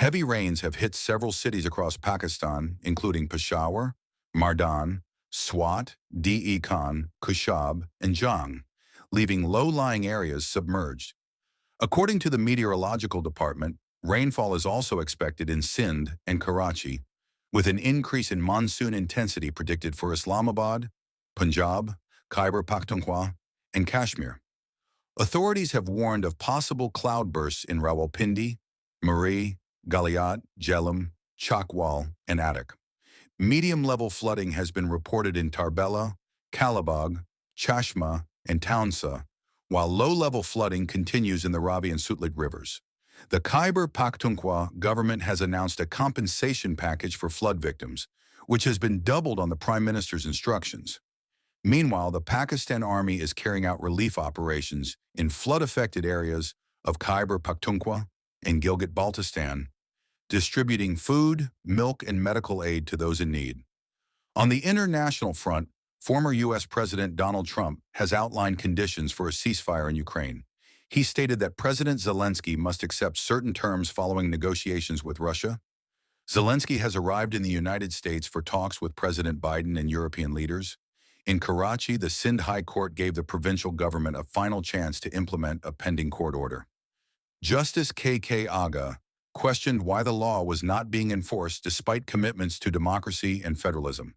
Heavy rains have hit several cities across Pakistan, including Peshawar, Mardan, Swat, Khan, Kushab, and Jang, leaving low-lying areas submerged. According to the Meteorological Department, rainfall is also expected in Sindh and Karachi, with an increase in monsoon intensity predicted for Islamabad, Punjab, Khyber Pakhtunkhwa, and Kashmir. Authorities have warned of possible cloudbursts in Rawalpindi, Murree, Galiat, Jhelum, Chakwal, and Attock. Medium-level flooding has been reported in Tarbela, Kalabagh, Chashma, and Townsa, while low-level flooding continues in the Ravi and Sutlej rivers. The Khyber Pakhtunkhwa government has announced a compensation package for flood victims, which has been doubled on the Prime Minister's instructions. Meanwhile, the Pakistan Army is carrying out relief operations in flood-affected areas of Khyber Pakhtunkhwa and Gilgit-Baltistan, distributing food, milk, and medical aid to those in need. On the international front, former U.S. President Donald Trump has outlined conditions for a ceasefire in Ukraine. He stated that President Zelensky must accept certain terms following negotiations with Russia. Zelensky has arrived in the United States for talks with President Biden and European leaders. In Karachi, the Sindh High Court gave the provincial government a final chance to implement a pending court order. Justice K.K. Agha questioned why the law was not being enforced despite commitments to democracy and federalism.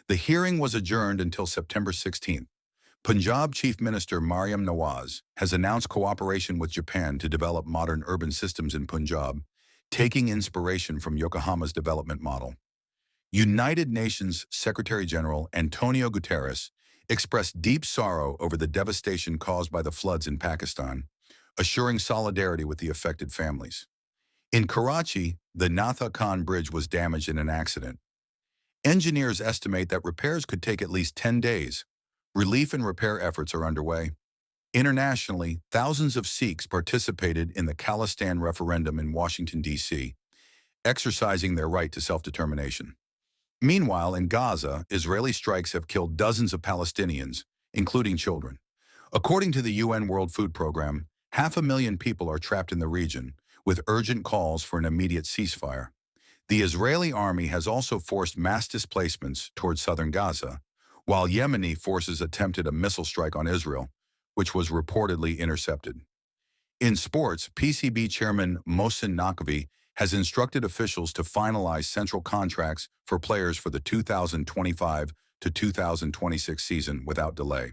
The hearing was adjourned until September 16th. Punjab Chief Minister Maryam Nawaz has announced cooperation with Japan to develop modern urban systems in Punjab, taking inspiration from Yokohama's development model. United Nations Secretary-General Antonio Guterres expressed deep sorrow over the devastation caused by the floods in Pakistan, assuring solidarity with the affected families. In Karachi, the Natha Khan Bridge was damaged in an accident. Engineers estimate that repairs could take at least 10 days. Relief and repair efforts are underway. Internationally, thousands of Sikhs participated in the Khalistan referendum in Washington, D.C., exercising their right to self-determination. Meanwhile, in Gaza, Israeli strikes have killed dozens of Palestinians, including children. According to the UN World Food Program, 500,000 people are trapped in the region, with urgent calls for an immediate ceasefire. The Israeli army has also forced mass displacements towards southern Gaza, while Yemeni forces attempted a missile strike on Israel, which was reportedly intercepted. In sports, PCB chairman Mohsen Naqvi has instructed officials to finalize central contracts for players for the 2025 to 2026 season without delay.